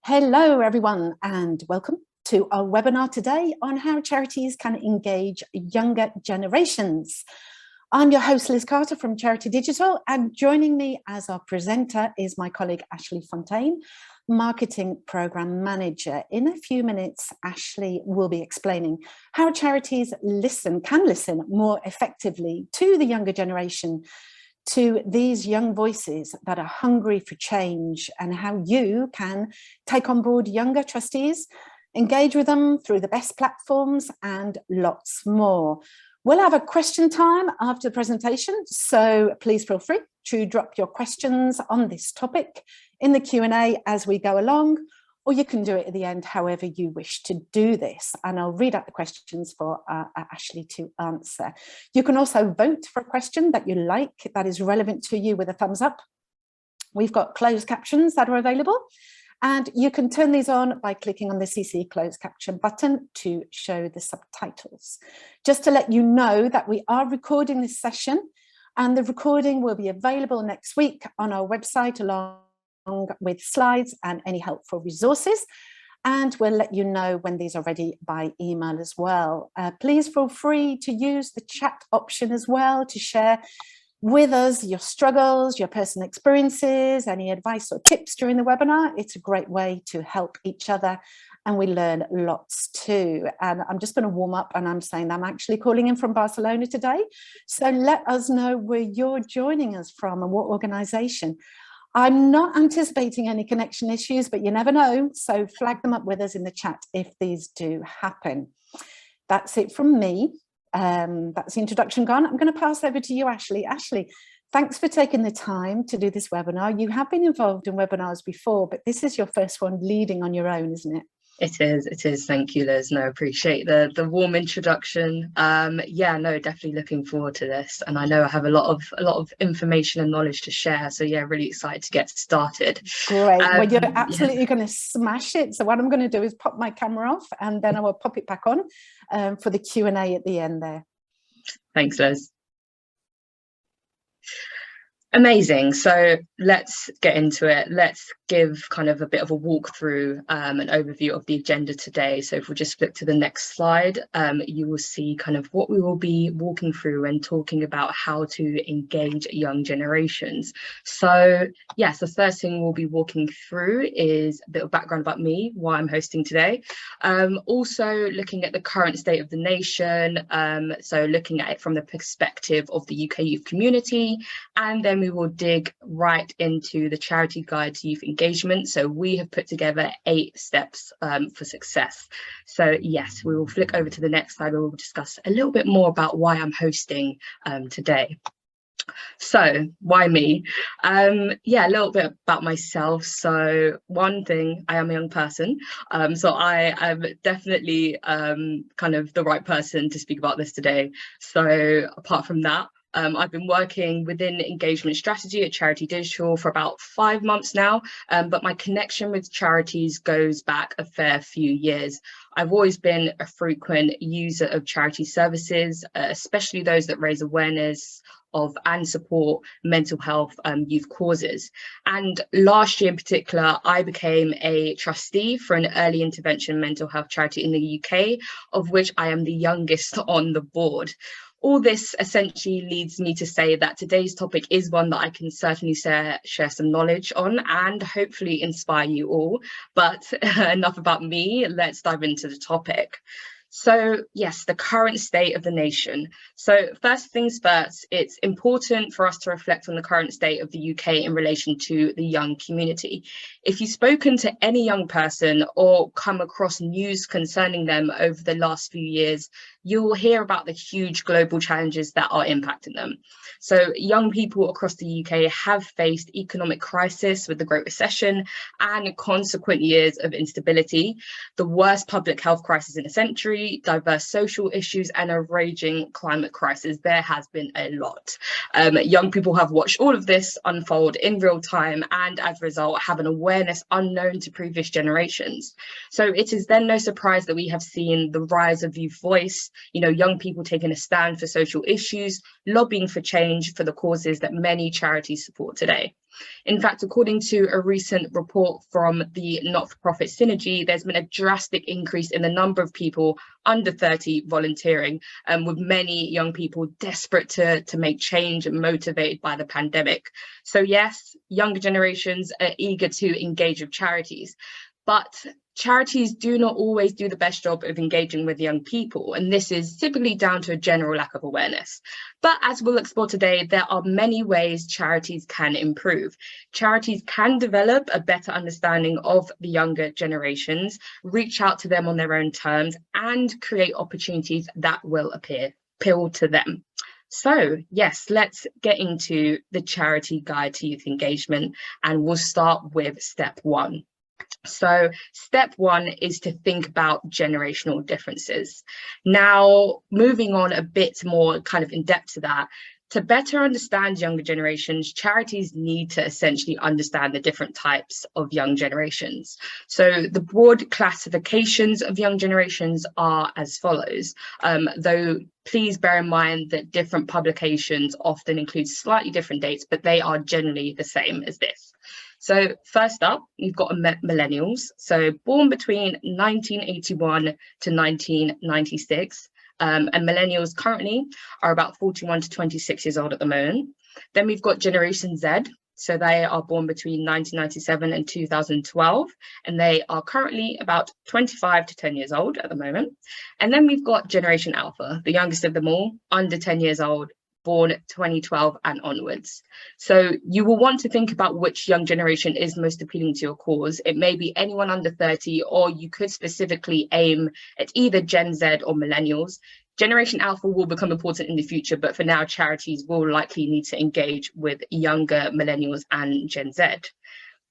Hello, everyone, and welcome to our webinar today on how charities can engage younger generations. I'm your host, Liz Carter from Charity Digital, and joining me as our presenter is my colleague, Ashley Fontaine, Marketing Program Manager. In a few minutes, Ashley will be explaining how charities can listen more effectively to the younger generation, to these young voices that are hungry for change, and how you can take on board younger trustees, engage with them through the best platforms, and lots more. We'll have a question time after the presentation, so please feel free to drop your questions on this topic in the Q&A as we go along, or you can do it at the end, however you wish to do this. And I'll read out the questions for Ashley to answer. You can also vote for a question that you like, that is relevant to you, with a thumbs up. We've got closed captions that are available, and you can turn these on by clicking on the CC closed caption button to show the subtitles. Just to let you know that we are recording this session, and the recording will be available next week on our website along with slides and any helpful resources, and we'll let you know when these are ready by email as well. Please feel free to use the chat option as well to share with us your struggles, your personal experiences, any advice or tips during the webinar. It's a great way to help each other, and we learn lots too. And I'm just going to warm up, and I'm saying I'm actually calling in from Barcelona today, so let us know where you're joining us from and what organization. I'm not anticipating any connection issues, but you never know, so flag them up with us in the chat if these do happen. That's it from me. That's the introduction gone. I'm going to pass over to you, Ashley. Ashley, thanks for taking the time to do this webinar. You have been involved in webinars before, but this is your first one leading on your own, isn't it? It is. Thank you, Liz. No, appreciate the warm introduction. Yeah, no, definitely looking forward to this, and I know I have a lot of information and knowledge to share. So yeah, really excited to get started. Great. Well, you're absolutely going to smash it. So what I'm going to do is pop my camera off, and then I will pop it back on for the Q&A at the end there. Thanks, Liz. Amazing. So let's get into it. Let's give kind of a bit of a walkthrough, an overview of the agenda today. So if we just flip to the next slide, you will see kind of what we will be walking through and talking about how to engage young generations. So yes, the first thing we'll be walking through is a bit of background about me, why I'm hosting today. Also looking at the current state of the nation. So looking at it from the perspective of the UK youth community, and then we will dig right into the charity guide to youth engagement. So we have put together 8 steps for success. So yes, we will flick over to the next slide where we'll discuss a little bit more about why I'm hosting today. So why me? Yeah, a little bit about myself. So one thing, I am a young person, so I am definitely kind of the right person to speak about this today. So apart from that, I've been working within engagement strategy at Charity Digital for about 5 months now, but my connection with charities goes back a fair few years. I've always been a frequent user of charity services, especially those that raise awareness of and support mental health youth causes. And last year in particular, I became a trustee for an early intervention mental health charity in the UK, of which I am the youngest on the board. All this essentially leads me to say that today's topic is one that I can certainly share some knowledge on and hopefully inspire you all. But enough about me, let's dive into the topic. So yes, the current state of the nation. So first things first, it's important for us to reflect on the current state of the UK in relation to the young community. If you've spoken to any young person or come across news concerning them over the last few years, you will hear about the huge global challenges that are impacting them. So young people across the UK have faced economic crisis with the Great Recession and consequent years of instability, the worst public health crisis in a century, diverse social issues, and a raging climate crisis. There has been a lot. Young people have watched all of this unfold in real time, and as a result have an awareness unknown to previous generations. So it is then no surprise that we have seen the rise of youth voice, young people taking a stand for social issues, lobbying for change for the causes that many charities support today. In fact, according to a recent report from the not-for-profit Synergy, there's been a drastic increase in the number of people under 30 volunteering, with many young people desperate to make change and motivated by the pandemic. So yes, younger generations are eager to engage with charities, but charities do not always do the best job of engaging with young people, and this is typically down to a general lack of awareness. But as we'll explore today, there are many ways charities can improve. Charities can develop a better understanding of the younger generations, reach out to them on their own terms, and create opportunities that will appeal to them. So yes, let's get into the charity guide to youth engagement, and we'll start with step one. So step one is to think about generational differences. Now, moving on a bit more kind of in depth to that, to better understand younger generations, charities need to essentially understand the different types of young generations. So the broad classifications of young generations are as follows, though please bear in mind that different publications often include slightly different dates, but they are generally the same as this. So first up, you've got millennials, so born between 1981 to 1996, and millennials currently are about 41 to 26 years old at the moment. Then we've got Generation Z, so they are born between 1997 and 2012, and they are currently about 25 to 10 years old at the moment. And then we've got Generation Alpha, the youngest of them all, under 10 years old, born 2012 and onwards. So you will want to think about which young generation is most appealing to your cause. It may be anyone under 30, or you could specifically aim at either Gen Z or millennials. Generation Alpha will become important in the future, but for now, charities will likely need to engage with younger millennials and Gen Z.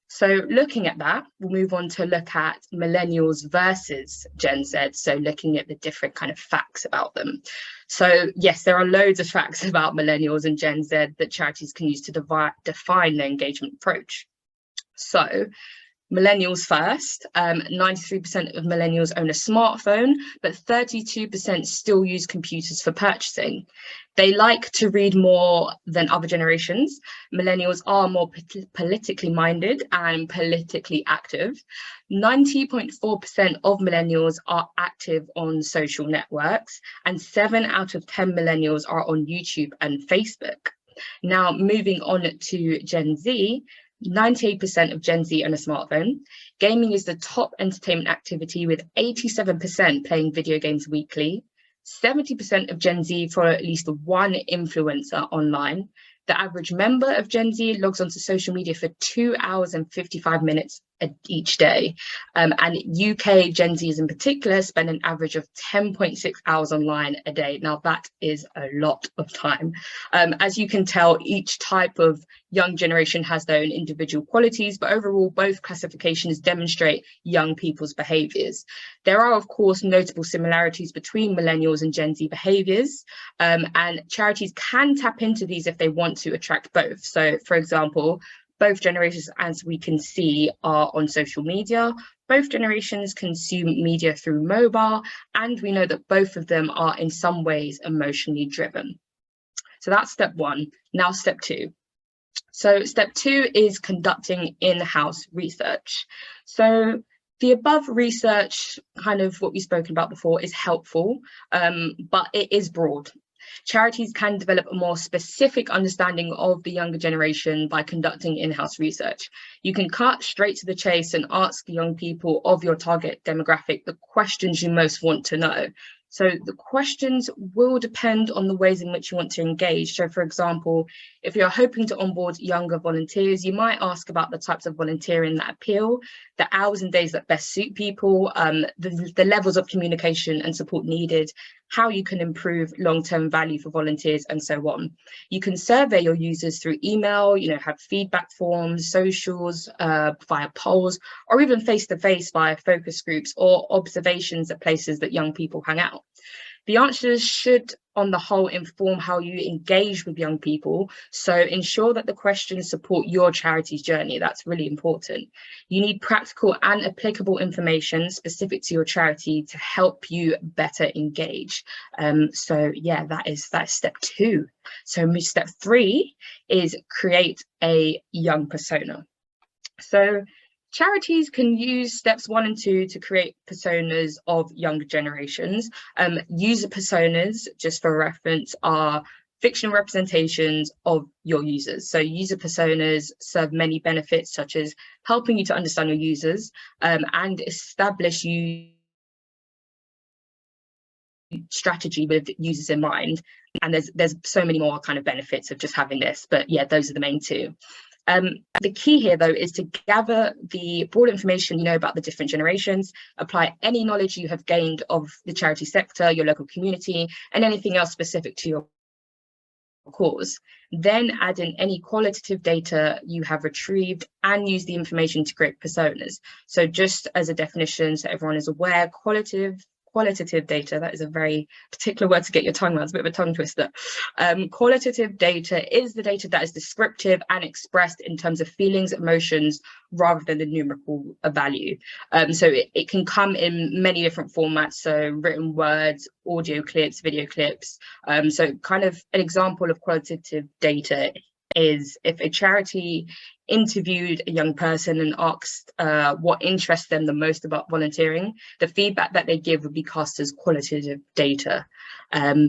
So looking at that, we'll move on to look at millennials versus Gen Z. So looking at the different kind of facts about them. So yes, there are loads of facts about millennials and Gen Z that charities can use to define their engagement approach. So millennials first, 93% of millennials own a smartphone, but 32% still use computers for purchasing. They like to read more than other generations. Millennials are more politically minded and politically active. 90.4% of millennials are active on social networks, and 7 out of 10 millennials are on YouTube and Facebook. Now, moving on to Gen Z, 98% of Gen Z own a smartphone. Gaming is the top entertainment activity, with 87% playing video games weekly. 70% of Gen Z follow at least one influencer online. The average member of Gen Z logs onto social media for 2 hours and 55 minutes each day. And UK Gen Zs in particular spend an average of 10.6 hours online a day. Now that is a lot of time. As you can tell, each type of young generation has their own individual qualities, but overall both classifications demonstrate young people's behaviours. There are of course notable similarities between millennials and Gen Z behaviours, and charities can tap into these if they want to attract both. So for example, both generations, as we can see, are on social media. Both generations consume media through mobile, and we know that both of them are in some ways emotionally driven. So that's step one. Now step two. So step two is conducting in-house research. So the above research, kind of what we've spoken about before, is helpful, but it is broad. Charities can develop a more specific understanding of the younger generation by conducting in-house research. You can cut straight to the chase and ask young people of your target demographic the questions you most want to know. So the questions will depend on the ways in which you want to engage. So for example, if you're hoping to onboard younger volunteers, you might ask about the types of volunteering that appeal, the hours and days that best suit people, the levels of communication and support needed, how you can improve long-term value for volunteers, and so on. You can survey your users through email, have feedback forms, socials, via polls, or even face-to-face via focus groups or observations at places that young people hang out. The answers should, on the whole, inform how you engage with young people. So ensure that the questions support your charity's journey. That's really important. You need practical and applicable information specific to your charity to help you better engage. So yeah, that's step 2. So step 3 is create a young persona. So charities can use steps 1 and 2 to create personas of younger generations. User personas, just for reference, are fictional representations of your users. So user personas serve many benefits, such as helping you to understand your users and establish strategy with users in mind. And there's so many more kind of benefits of just having this, but yeah, those are the main 2. The key here, though, is to gather the broad information you know about the different generations, apply any knowledge you have gained of the charity sector, your local community, and anything else specific to your cause. Then add in any qualitative data you have retrieved and use the information to create personas. So just as a definition, so everyone is aware, qualitative data, that is a very particular word to get your tongue around, it's a bit of a tongue twister. Qualitative data is the data that is descriptive and expressed in terms of feelings, emotions, rather than the numerical value. So it can come in many different formats, so written words, audio clips, video clips. So kind of an example of qualitative data is if a charity interviewed a young person and asked what interests them the most about volunteering, the feedback that they give would be cast as qualitative data.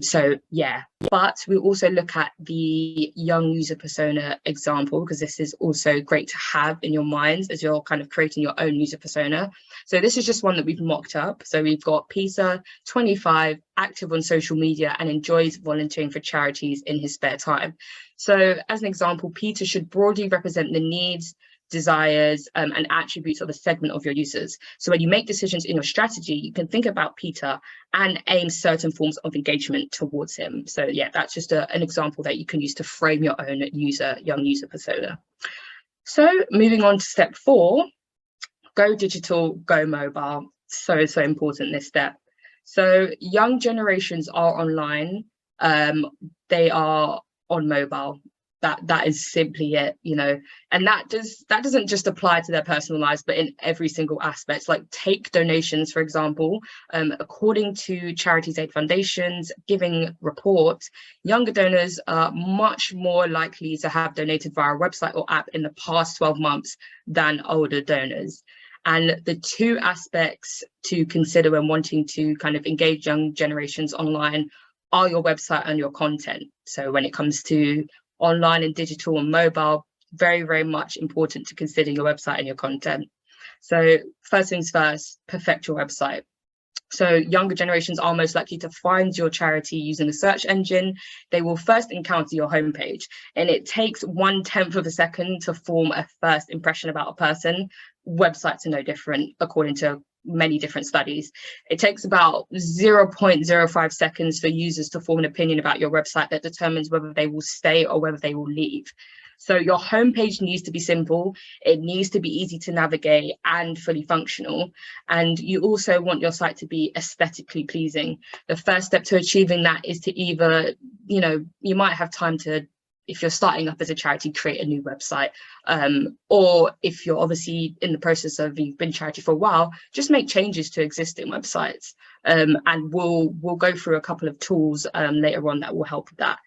So yeah, but we also look at the young user persona example, because this is also great to have in your minds as you're kind of creating your own user persona. So this is just one that we've mocked up. So we've got Peter, 25, active on social media and enjoys volunteering for charities in his spare time. So as an example, Peter should broadly represent the needs, desires, and attributes of a segment of your users. So when you make decisions in your strategy, you can think about Peter and aim certain forms of engagement towards him. So yeah, that's just an example that you can use to frame your own young user persona. So moving on to step 4, go digital, go mobile. So important, this step. So young generations are online, they are on mobile. That is simply it, you know, and that doesn't just apply to their personal lives, but in every single aspect. Like take donations, for example. According to Charities Aid Foundation's giving report, younger donors are much more likely to have donated via a website or app in the past 12 months than older donors. And the 2 aspects to consider when wanting to kind of engage young generations online are your website and your content. So when it comes to online and digital and mobile, very, very much important to consider your website and your content. So first things first, perfect your website. So younger generations are most likely to find your charity using a search engine. They will first encounter your homepage, and it takes 1/10 of a second to form a first impression about a person. Websites are no different, according to many different studies. It takes about 0.05 seconds for users to form an opinion about your website that determines whether they will stay or whether they will leave. So your homepage needs to be simple, it needs to be easy to navigate and fully functional. And you also want your site to be aesthetically pleasing. The first step to achieving that is to either, you know, you might have time to, if you're starting up as a charity, create a new website, or if you're obviously in the process of, you've been charity for a while, just make changes to existing websites. And we'll go through a couple of tools later on that will help with that.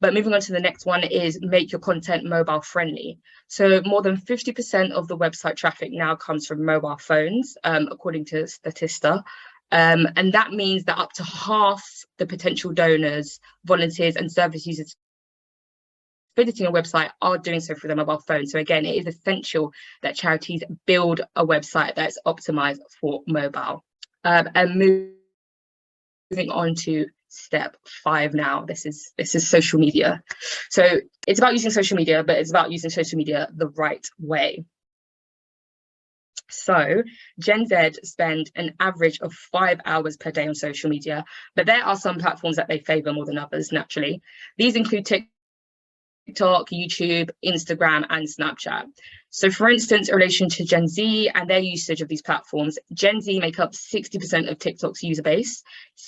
But moving on to the next one is make your content mobile friendly. So more than 50% of the website traffic now comes from mobile phones, according to Statista. And that means that up to half the potential donors, volunteers and service users visiting a website are doing so through their mobile phone. So again, it is essential that charities build a website that's optimized for mobile. And moving on to step 5 now. This is social media. So it's about using social media, but it's about using social media the right way. So Gen Z spend an average of 5 hours per day on social media, but there are some platforms that they favor more than others, naturally. These include TikTok, TikTok, YouTube, Instagram, and Snapchat. So for instance, in relation to Gen Z and their usage of these platforms, Gen Z make up 60% of TikTok's user base,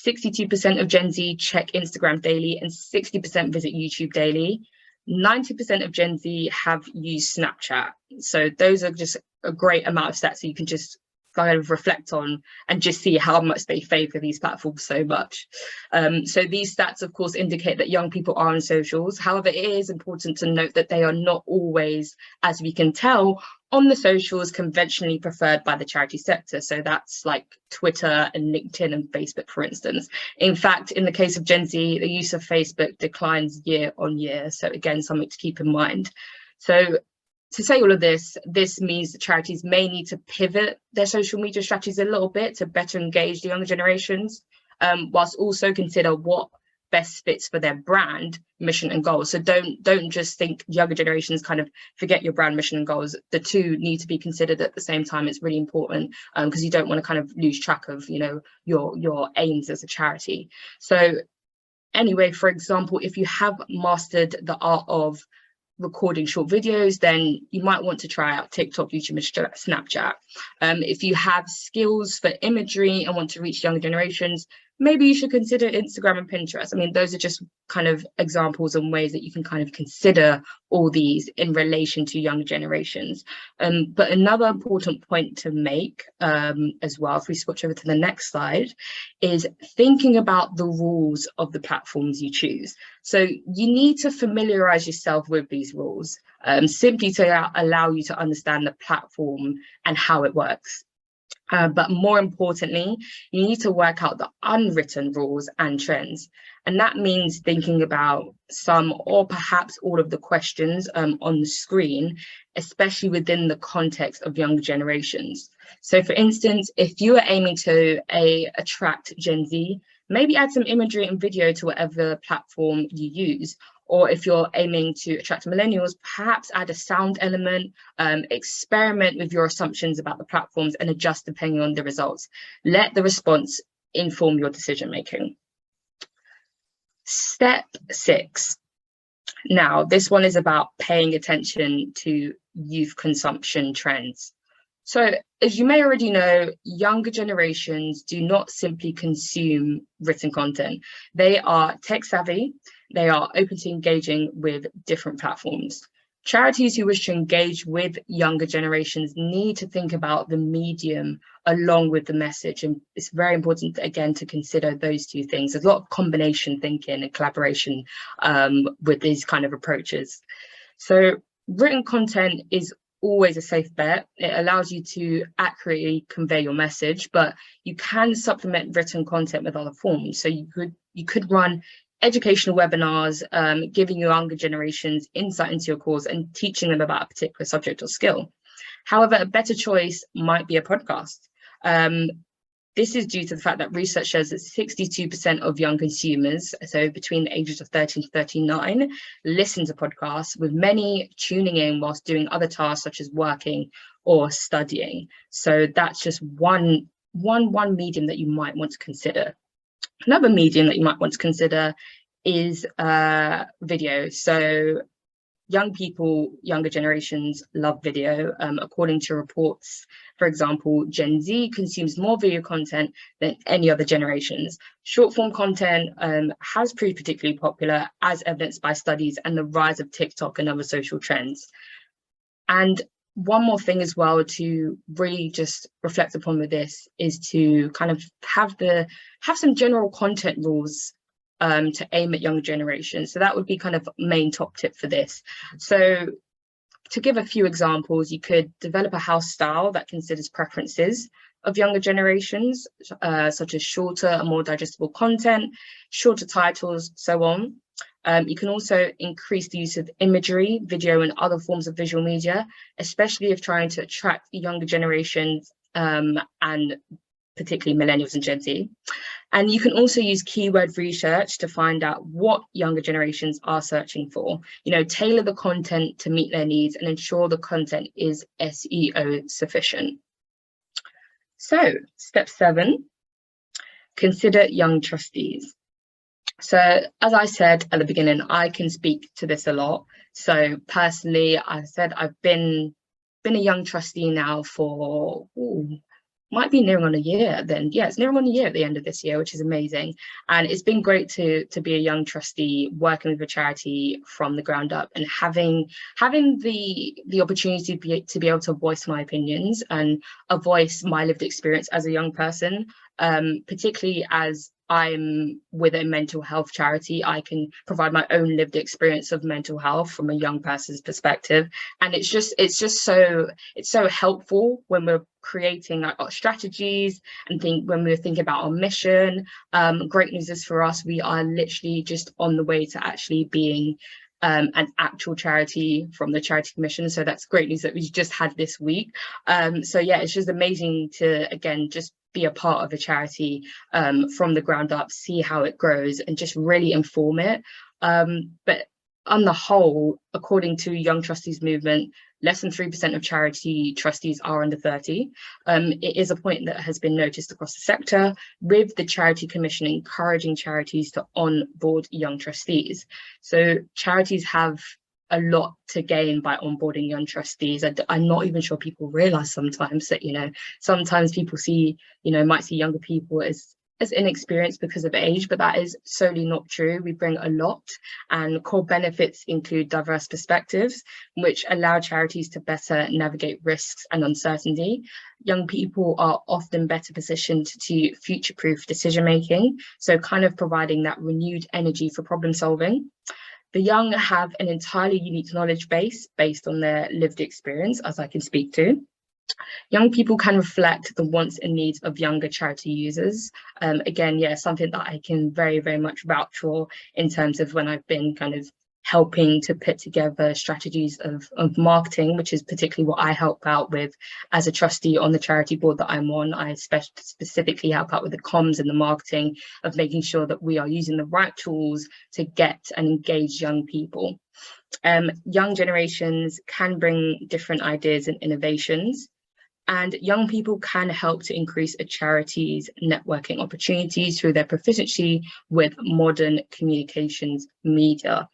62% of Gen Z check Instagram daily, and 60% visit YouTube daily. 90% of Gen Z have used Snapchat. So those are just a great amount of stats that you can just kind of reflect on and just see how much they favor these platforms so much. So these stats, of course, indicate that young people are on socials. However, it is important to note that they are not always, as we can tell, on the socials conventionally preferred by the charity sector. So that's like Twitter and LinkedIn and Facebook, for instance. In fact, in the case of Gen Z, the use of Facebook declines year on year. So again, something to keep in mind. So to say all of this means that charities may need to pivot their social media strategies a little bit to better engage the younger generations, whilst also consider what best fits for their brand, mission and goals. So don't just think younger generations kind of forget your brand, mission and goals. The two need to be considered at the same time. It's really important because you don't want to kind of lose track of, you know, your aims as a charity. So anyway, for example, if you have mastered the art of recording short videos, then you might want to try out TikTok, YouTube, and Snapchat. If you have skills for imagery and want to reach younger generations, maybe you should consider Instagram and Pinterest. I mean, those are just kind of examples and ways that you can kind of consider all these in relation to younger generations. But another important point to make as well, if we switch over to the next slide, is thinking about the rules of the platforms you choose. So you need to familiarize yourself with these rules, simply to allow you to understand the platform and how it works. But more importantly, you need to work out the unwritten rules and trends. And that means thinking about some or perhaps all of the questions on the screen, especially within the context of younger generations. So for instance, if you are aiming to attract Gen Z, maybe add some imagery and video to whatever platform you use. Or if you're aiming to attract millennials, perhaps add a sound element, experiment with your assumptions about the platforms and adjust depending on the results. Let the response inform your decision making. Step 6. Now, this one is about paying attention to youth consumption trends. So as you may already know, younger generations do not simply consume written content. They are tech savvy. They are open to engaging with different platforms. Charities who wish to engage with younger generations need to think about the medium along with the message. And it's very important, again, to consider those two things. There's a lot of combination thinking and collaboration with these kind of approaches. So written content is always a safe bet. It allows you to accurately convey your message, but you can supplement written content with other forms. So you could run educational webinars, giving younger generations insight into your cause and teaching them about a particular subject or skill. However, a better choice might be a podcast. This is due to the fact that research shows that 62% of young consumers, so between the ages of 13 to 39, listen to podcasts, with many tuning in whilst doing other tasks such as working or studying. So that's just one medium that you might want to consider. Another medium that you might want to consider is video. So young people, younger generations love video. According to reports, for example, Gen Z consumes more video content than any other generations. Short form content has proved particularly popular, as evidenced by studies and the rise of TikTok and other social trends. And one more thing as well to really just reflect upon with this is to kind of have some general content rules to aim at younger generations. So that would be kind of main top tip for this. So to give a few examples, you could develop a house style that considers preferences of younger generations, such as shorter and more digestible content, shorter titles, so on. You can also increase the use of imagery, video, and other forms of visual media, especially if trying to attract younger generations and particularly millennials and Gen Z. And you can also use keyword research to find out what younger generations are searching for. You know, tailor the content to meet their needs and ensure the content is SEO sufficient. So, step 7, consider young trustees. So as I said at the beginning, I can speak to this a lot. So personally, I said I've been a young trustee now for might be nearing on a year then. Yeah, it's nearing on a year at the end of this year, which is amazing. And it's been great to be a young trustee working with a charity from the ground up and having the opportunity to be able to voice my opinions and voice my lived experience as a young person, particularly as I'm with a mental health charity. I can provide my own lived experience of mental health from a young person's perspective. And it's so helpful when we're creating like our strategies and when we're thinking about our mission. Great news is for us, we are literally just on the way to actually being an actual charity from the Charity Commission. So that's great news that we just had this week. So yeah, it's just amazing to, again, just be a part of a charity from the ground up, see how it grows and just really inform it. But on the whole, according to Young Trustees Movement, less than 3% of charity trustees are under 30. It is a point that has been noticed across the sector, with the Charity Commission encouraging charities to onboard young trustees. So charities have a lot to gain by onboarding young trustees. I'm not even sure people realise sometimes that, sometimes people might see younger people as inexperienced because of age, but that is solely not true. We bring a lot, and core benefits include diverse perspectives, which allow charities to better navigate risks and uncertainty. Young people are often better positioned to future-proof decision-making, so kind of providing that renewed energy for problem solving. The young have an entirely unique knowledge base based on their lived experience, as I can speak to. Young people can reflect the wants and needs of younger charity users. Again, yeah, something that I can very, very much vouch for in terms of when I've been kind of helping to put together strategies of marketing, which is particularly what I help out with as a trustee on the charity board that I'm on. I specifically help out with the comms and the marketing of making sure that we are using the right tools to get and engage young people. Young generations can bring different ideas and innovations, and young people can help to increase a charity's networking opportunities through their proficiency with modern communications media.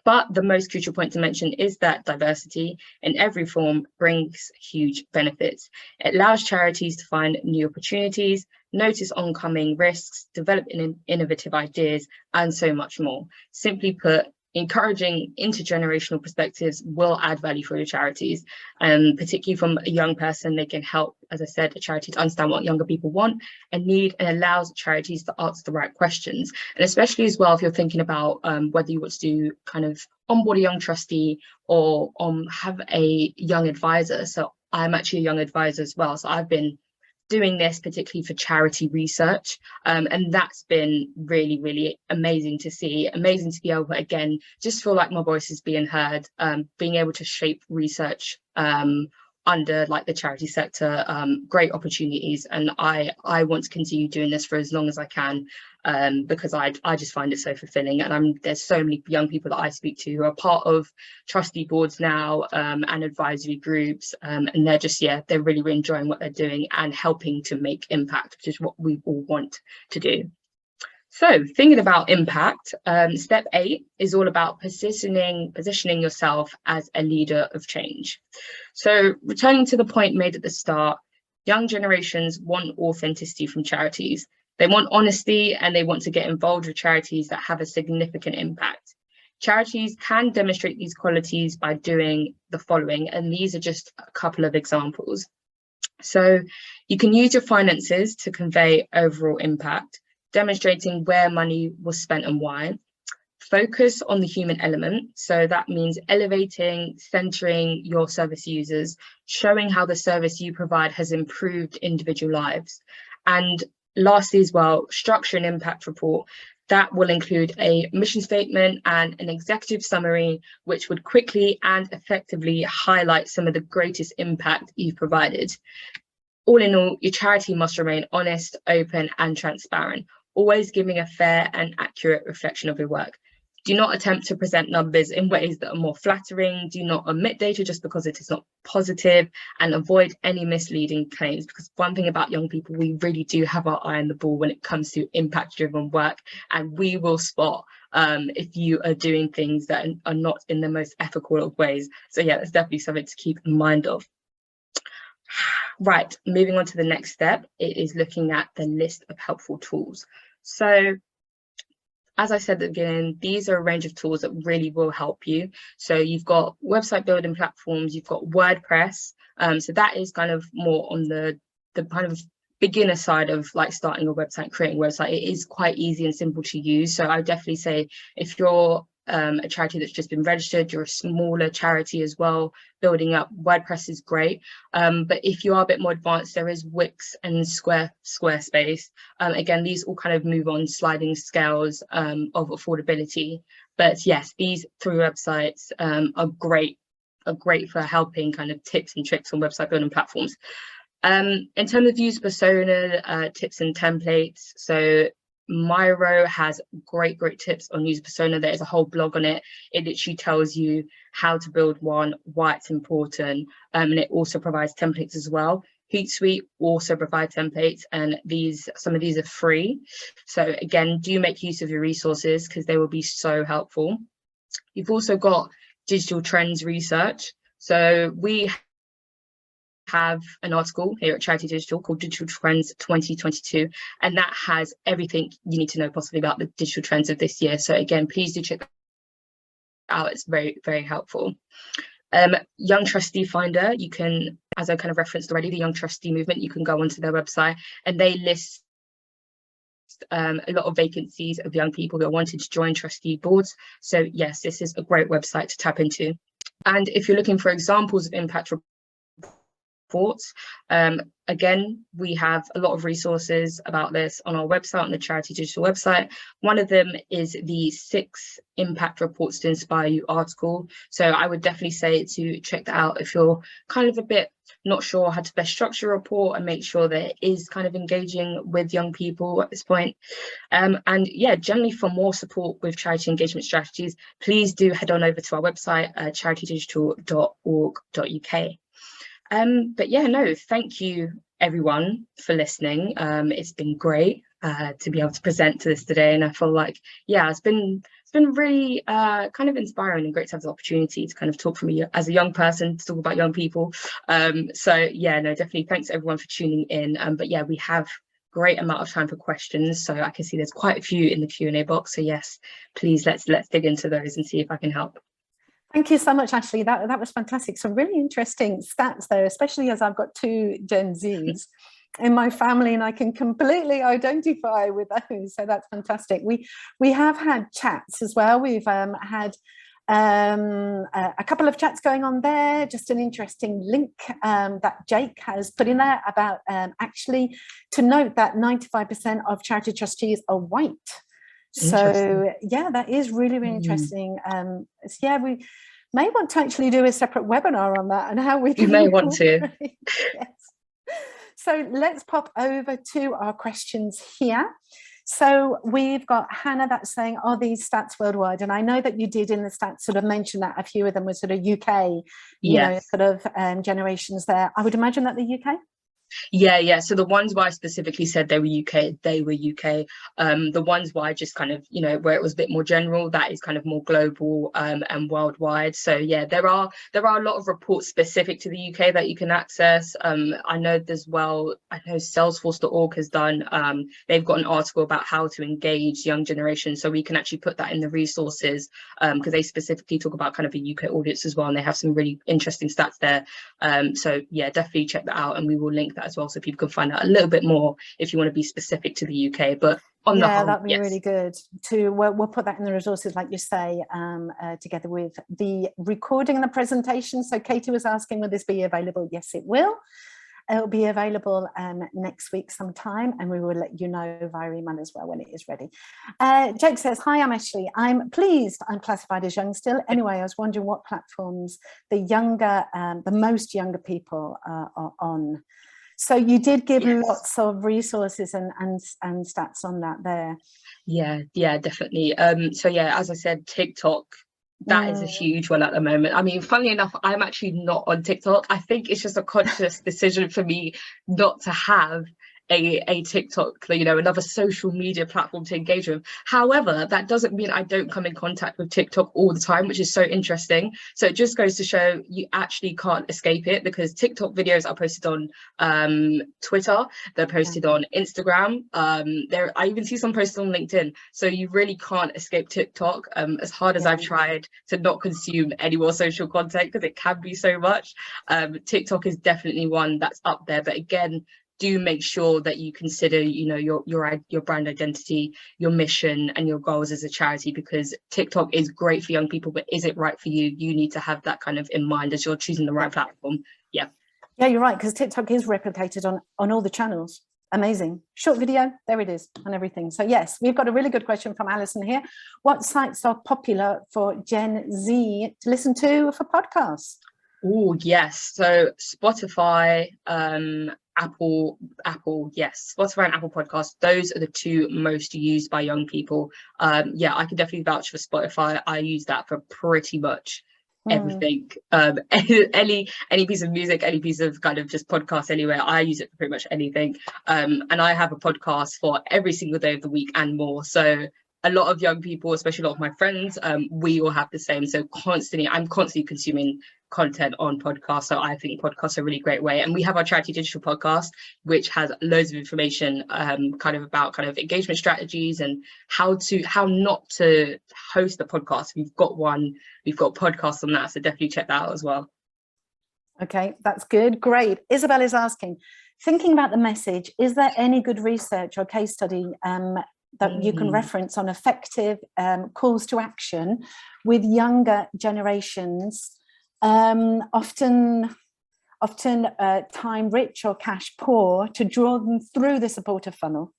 But the most crucial point to mention is that diversity in every form brings huge benefits. It allows charities to find new opportunities, notice oncoming risks, develop innovative ideas, and so much more. Simply put, encouraging intergenerational perspectives will add value for your charities, and particularly from a young person, they can help, as I said, a charity to understand what younger people want and need, and allows charities to ask the right questions. And especially as well, if you're thinking about whether you want to do kind of onboard a young trustee or have a young advisor. So I'm actually a young advisor as well, so I've been doing this particularly for charity research, and that's been really, really amazing to see, amazing to be able to, again, just feel like my voice is being heard, being able to shape research under like the charity sector. Great opportunities, and I want to continue doing this for as long as I can, because I just find it so fulfilling. And there's so many young people that I speak to who are part of trustee boards now, and advisory groups, and they're just, yeah, they're really, really enjoying what they're doing and helping to make impact, which is what we all want to do. So thinking about impact, step 8 is all about positioning yourself as a leader of change. So returning to the point made at the start, young generations want authenticity from charities. They want honesty, and they want to get involved with charities that have a significant impact. Charities can demonstrate these qualities by doing the following, and these are just a couple of examples. So you can use your finances to convey overall impact, demonstrating where money was spent and why. Focus on the human element. So that means elevating, centering your service users, showing how the service you provide has improved individual lives. And lastly as well, structure an impact report. That will include a mission statement and an executive summary, which would quickly and effectively highlight some of the greatest impact you've provided. All in all, your charity must remain honest, open, and transparent, always giving a fair and accurate reflection of your work. Do not attempt to present numbers in ways that are more flattering. Do not omit data just because it is not positive, and avoid any misleading claims, because one thing about young people, we really do have our eye on the ball when it comes to impact-driven work, and we will spot if you are doing things that are not in the most ethical of ways. So yeah, that's definitely something to keep in mind of. Right, moving on to the next step, it is looking at the list of helpful tools. So as I said at the beginning, these are a range of tools that really will help you. So you've got website building platforms, you've got WordPress. So that is kind of more on the kind of beginner side of like starting a website, creating a website. It is quite easy and simple to use. So I would definitely say if you're a charity that's just been registered, you're a smaller charity as well, building up, WordPress is great. But if you are a bit more advanced, there is Wix and Squarespace. Again, these all kind of move on sliding scales of affordability. But yes, these three websites are great for helping kind of tips and tricks on website building platforms. In terms of user persona, tips and templates, so Miro has great tips on user persona. There is a whole blog on it. It literally tells you how to build one, why it's important, and it also provides templates as well. Hootsuite also provide templates, and some of these are free. So again, do make use of your resources because they will be so helpful. You've also got digital trends research. So we have an article here at Charity Digital called Digital Trends 2022, and that has everything you need to know possibly about the digital trends of this year. So again, please do check that out. It's very helpful. Young Trustee Finder, you can, as I kind of referenced already, the Young Trustee Movement, you can go onto their website and they list a lot of vacancies of young people who are wanting to join trustee boards. So yes, this is a great website to tap into. And if you're looking for examples of impact reports, again, we have a lot of resources about this on our website, on the Charity Digital website. One of them is the 6 impact reports to inspire you article. So I would definitely say to check that out if you're kind of a bit not sure how to best structure a report and make sure that it is kind of engaging with young people at this point. And yeah, generally for more support with charity engagement strategies, please do head on over to our website, charitydigital.org.uk. But yeah, no, thank you everyone for listening. It's been great to be able to present to this today, and I feel like, yeah, it's been really kind of inspiring and great to have the opportunity to kind of talk from as a young person, to talk about young people. So yeah, no, definitely thanks everyone for tuning in. But yeah, we have great amount of time for questions, so I can see there's quite a few in the Q&A box. So yes, please let's dig into those and see if I can help. Thank you so much, Ashley. That was fantastic. Some really interesting stats there, especially as I've got 2 Gen Zs in my family, and I can completely identify with those. So that's fantastic. We have had chats as well. We've had a couple of chats going on there. Just an interesting link that Jake has put in there about actually to note that 95% of charity trustees are white. So yeah, that is really interesting. So yeah, we may want to actually do a separate webinar on that and how we can. You may want to. Yes. So let's pop over to our questions here. So we've got Hannah that's saying, are these stats worldwide? And I know that you did in the stats sort of mention that a few of them were sort of UK, you know, sort of generations there. I would imagine that the UK. Yeah. So the ones where I specifically said they were UK, they were UK. The ones where I just kind of, you know, where it was a bit more general, that is kind of more global and worldwide. So yeah, there are a lot of reports specific to the UK that you can access. I know as well, I know Salesforce.org has done, they've got an article about how to engage young generation. So we can actually put that in the resources because they specifically talk about kind of a UK audience as well. And they have some really interesting stats there. So yeah, definitely check that out, and we will link that as well so people can find out a little bit more if you want to be specific to the UK. But on the whole, that'd be really good to we'll put that in the resources, like you say, together with the recording and the presentation. So Katie was asking, will this be available? Yes, it will. It'll be available next week sometime, and we will let you know via email as well when it is ready. Jake says, hi, I'm Ashley. I'm pleased I'm classified as young still. Anyway, I was wondering what platforms the most younger people are on. So you did give Yes. lots of resources and stats on that there. Yeah, definitely. So yeah, as I said, TikTok, that is a huge one at the moment. I mean, funnily enough, I'm actually not on TikTok. I think it's just a conscious decision for me not to have a TikTok, you know, another social media platform to engage with. However, that doesn't mean I don't come in contact with TikTok all the time, which is so interesting. So it just goes to show you actually can't escape it, because TikTok videos are posted on Twitter, they're posted on Instagram, I even see some posted on LinkedIn. So you really can't escape TikTok. As hard as I've tried to not consume any more social content, because it can be so much, TikTok is definitely one that's up there. But again, do make sure that you consider, you know, your brand identity, your mission, and your goals as a charity, because TikTok is great for young people, but is it right for you? You need to have that kind of in mind as you're choosing the right platform. Yeah, you're right, because TikTok is replicated on all the channels. Amazing. Short video, there it is, and everything. So yes, we've got a really good question from Alison here. What sites are popular for Gen Z to listen to for podcasts? Oh yes, so Spotify, Apple, yes, Spotify and Apple Podcasts. Those are the two most used by young people. Yeah, I can definitely vouch for Spotify. I use that for pretty much everything. Any piece of music, any piece of kind of just podcast anywhere, I use it for pretty much anything. And I have a podcast for every single day of the week and more. So a lot of young people, especially a lot of my friends, we all have the same. So I'm constantly consuming content on podcasts. So I think podcasts are a really great way. And we have our Charity Digital podcast, which has loads of information kind of about kind of engagement strategies and how not to host a podcast. We've got podcasts on that. So definitely check that out as well. Okay, that's good. Great. Isabel is asking, thinking about the message, is there any good research or case study that you can reference on effective calls to action with younger generations, often time rich or cash poor, to draw them through the supportive funnel?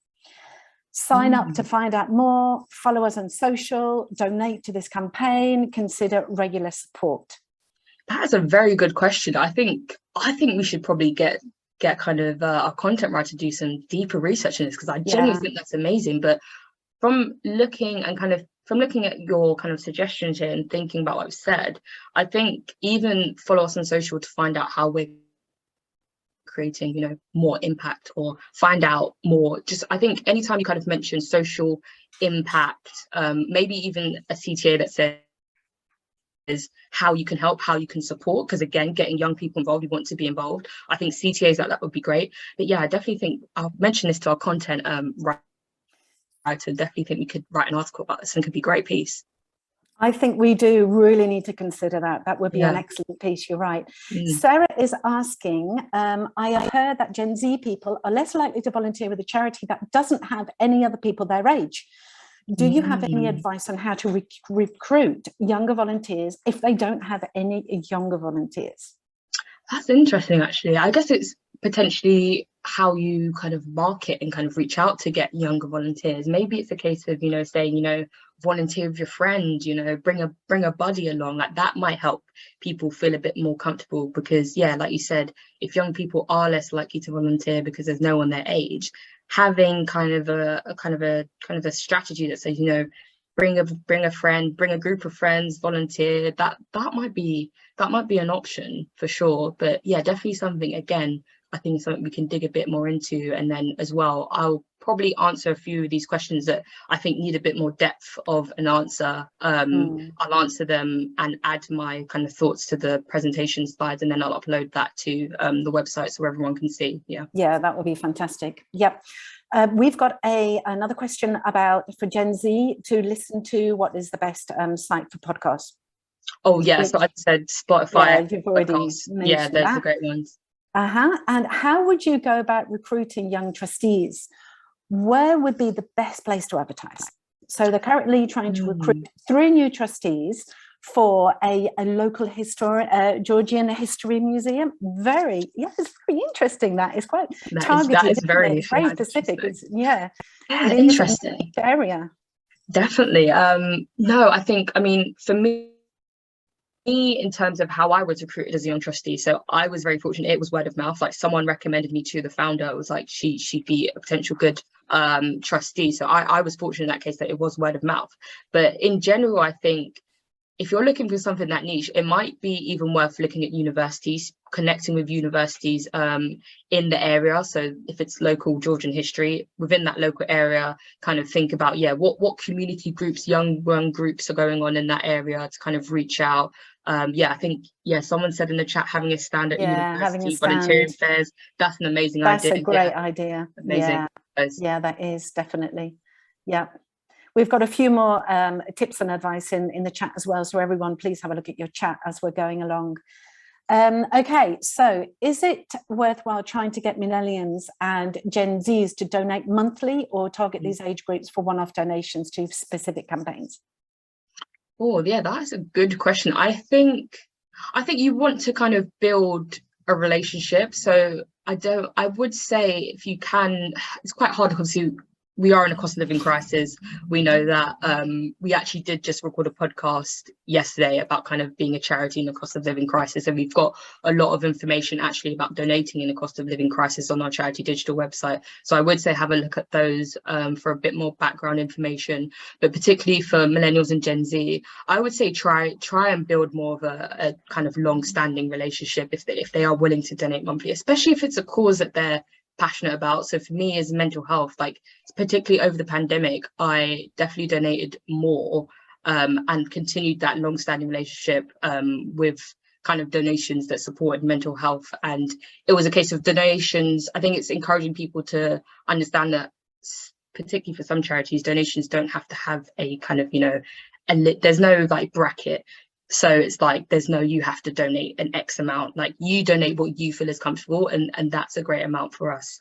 Sign up to find out more, follow us on social, donate to this campaign, consider regular support. That's a very good question. I think we should probably get kind of our content writer to do some deeper research in this, because I genuinely think that's amazing. But from looking at your kind of suggestions here and thinking about what I've said, I think even follow us on social to find out how we're creating, you know, more impact, or find out more. Just, I think anytime you kind of mention social impact, maybe even a CTA that says how you can help, how you can support, because again, getting young people involved, we want to be involved. I think CTAs like that would be great. But yeah, I definitely think I'll mention this to our content writer. Definitely think we could write an article about this and could be a great piece. I think we do really need to consider that. That would be an excellent piece. You're right. Sarah is asking, I have heard that Gen Z people are less likely to volunteer with a charity that doesn't have any other people their age. Do you have any advice on how to recruit younger volunteers if they don't have any younger volunteers? That's interesting, actually. I guess it's potentially how you kind of market and kind of reach out to get younger volunteers. Maybe it's a case of, you know, saying, you know, volunteer with your friend, you know, bring a buddy along. Like that might help people feel a bit more comfortable, because yeah, like you said, if young people are less likely to volunteer because there's no one their age, having kind of a strategy that says, you know, bring a friend, bring a group of friends, volunteer, that might be an option for sure. But yeah, definitely something, again, I think it's something we can dig a bit more into. And then as well, I'll probably answer a few of these questions that I think need a bit more depth of an answer. I'll answer them and add my kind of thoughts to the presentation slides, and then I'll upload that to the website so everyone can see. Yeah, that would be fantastic. Yep. We've got another question about, for Gen Z to listen to, what is the best site for podcasts? Oh yeah, so I said Spotify. Yeah, you've already mentioned there's the great ones. And how would you go about recruiting young trustees? Where would be the best place to advertise? So they're currently trying to recruit 3 new trustees for a local Georgian history museum. It's very interesting. That is quite targeted. That is very specific. Interesting area. Definitely. No, I think, I mean, for me, me, in terms of how I was recruited as a young trustee, so I was very fortunate. It was word of mouth. Like, someone recommended me to the founder. It was like she'd be a potential good trustee. So I was fortunate in that case that it was word of mouth. But in general, I think if you're looking for something that niche, it might be even worth looking at universities, connecting with universities in the area. So if it's local Georgian history, within that local area, kind of think about, what community groups, young groups are going on in that area to kind of reach out. I think, someone said in the chat, having a stand at having a university, stand. volunteering fairs, that's an amazing idea. That's a great idea. Amazing. Yeah, that is definitely. Yeah. We've got a few more tips and advice in the chat as well. So everyone, please have a look at your chat as we're going along. Okay, so is it worthwhile trying to get millennials and Gen Zs to donate monthly, or target these age groups for one-off donations to specific campaigns? Oh, yeah, that's a good question. I think you want to kind of build a relationship. So I would say, if you can, it's quite hard because we are in a cost of living crisis. We know that. We actually did just record a podcast yesterday about kind of being a charity in a cost of living crisis. And we've got a lot of information actually about donating in a cost of living crisis on our charity digital website. So I would say have a look at those for a bit more background information. But particularly for millennials and Gen Z, I would say try and build more of a kind of long-standing relationship if they are willing to donate monthly, especially if it's a cause that they're passionate about. So for me, as mental health, like particularly over the pandemic, I definitely donated more and continued that long-standing relationship with kind of donations that supported mental health. And it was a case of donations. I think it's encouraging people to understand that, particularly for some charities, donations don't have to have a kind of, there's no like bracket. So it's like, there's no, you have to donate an X amount. Like, you donate what you feel is comfortable, and that's a great amount for us.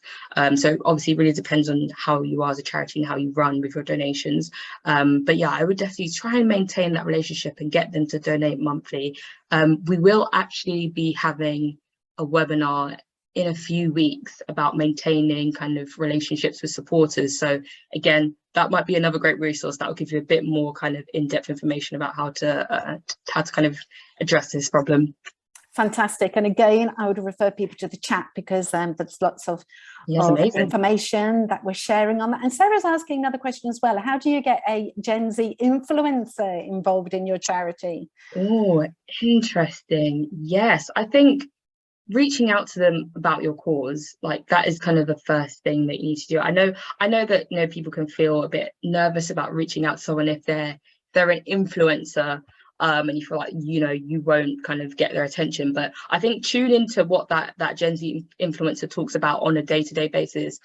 So obviously it really depends on how you are as a charity and how you run with your donations. But yeah, I would definitely try and maintain that relationship and get them to donate monthly. We will actually be having a webinar in a few weeks about maintaining kind of relationships with supporters. So again, that might be another great resource that will give you a bit more kind of in-depth information about how to kind of address this problem. Fantastic. And again, I would refer people to the chat, because there's lots of information that we're sharing on that. And Sarah's asking another question as well. How do you get a Gen Z influencer involved in your charity? Oh, interesting. Yes, I think reaching out to them about your cause, like, that is kind of the first thing that you need to do. I know that people can feel a bit nervous about reaching out to someone if they're an influencer, and you feel like you won't kind of get their attention. But I think tune into what that Gen Z influencer talks about on a day-to-day basis.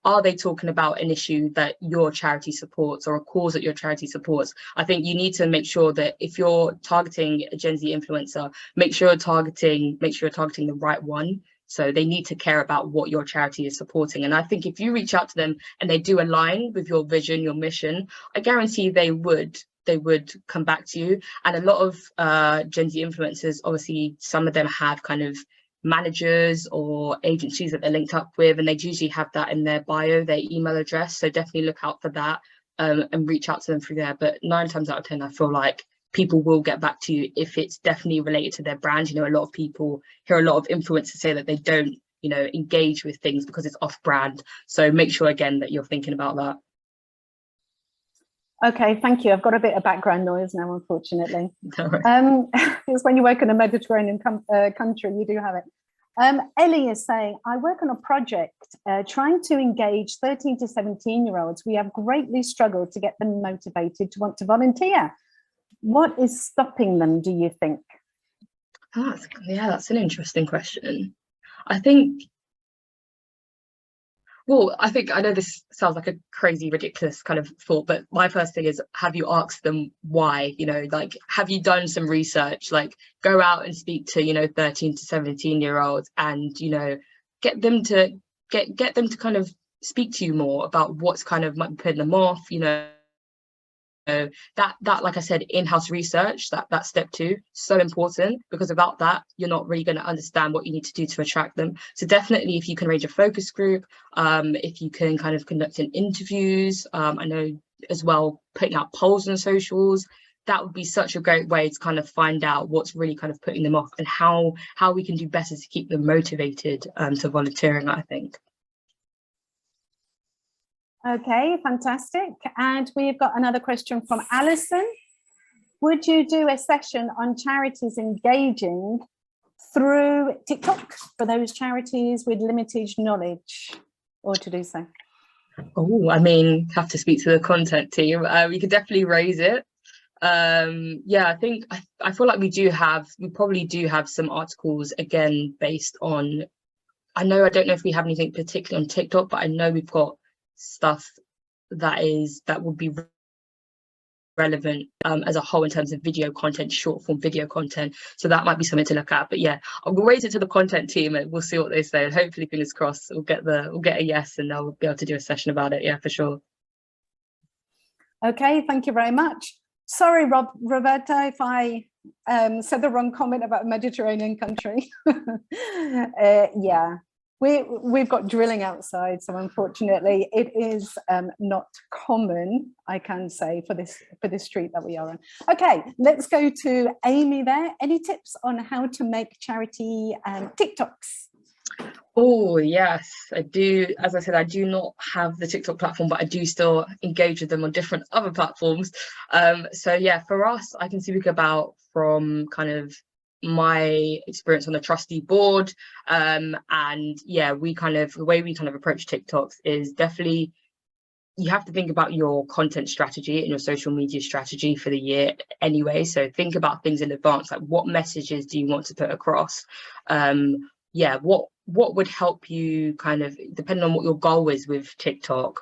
Are they talking about an issue that your charity supports, or a cause that your charity supports? I think you need to make sure that if you're targeting a Gen Z influencer, make sure you're targeting the right one. So they need to care about what your charity is supporting. And I think if you reach out to them and they do align with your vision, your mission, I guarantee they would come back to you. And a lot of Gen Z influencers, obviously, some of them have kind of managers or agencies that they're linked up with, and they usually have that in their bio, their email address. So definitely look out for that and reach out to them through there. But 9 times out of 10, I feel like people will get back to you if it's definitely related to their brand. A lot of people hear a lot of influencers say that they don't, engage with things because it's off brand. So make sure, again, that you're thinking about that. Okay, thank you. I've got a bit of background noise now, unfortunately. It's when you work in a Mediterranean country, you do have it. Ellie is saying, I work on a project trying to engage 13 to 17-year-olds. We have greatly struggled to get them motivated to want to volunteer. What is stopping them, do you think? That's an interesting question. I think I know this sounds like a crazy, ridiculous kind of thought, but my first thing is, have you asked them why? Like, have you done some research? Like, go out and speak to 13 to 17-year-olds and get them to kind of speak to you more about what's kind of might be putting them off. That like I said, in-house research, that step 2, so important, because without that, you're not really going to understand what you need to do to attract them. So definitely, if you can arrange a focus group, if you can kind of conduct interviews, I know as well, putting out polls on socials, that would be such a great way to kind of find out what's really kind of putting them off, and how we can do better to keep them motivated to volunteering, I think. Okay, fantastic. And we've got another question from Alison. Would you do a session on charities engaging through TikTok for those charities with limited knowledge, or to do so? Oh, I mean, have to speak to the content team. We could definitely raise it. Yeah, I think I feel like we probably do have some articles, again, based on, I don't know if we have anything particularly on TikTok, but I know we've got stuff that would be relevant as a whole in terms of video content, short form video content. So that might be something to look at. But yeah, I'll raise it to the content team and we'll see what they say. And hopefully, fingers crossed, we'll get a yes, and they'll be able to do a session about it. Yeah, for sure. Okay, thank you very much. Sorry, Roberta, if I said the wrong comment about a Mediterranean country. Yeah. We've got drilling outside, so unfortunately it is not common, I can say, for this street that we are on. Okay, let's go to Amy there. Any tips on how to make charity TikToks? Oh, yes, I do. As I said, I do not have the TikTok platform, but I do still engage with them on different other platforms. So yeah, for us, I can speak about from kind of my experience on the trustee board, and yeah, the way we kind of approach TikToks is definitely, you have to think about your content strategy and your social media strategy for the year anyway. So think about things in advance, like what messages do you want to put across? Yeah, what would help you, kind of depending on what your goal is with TikTok,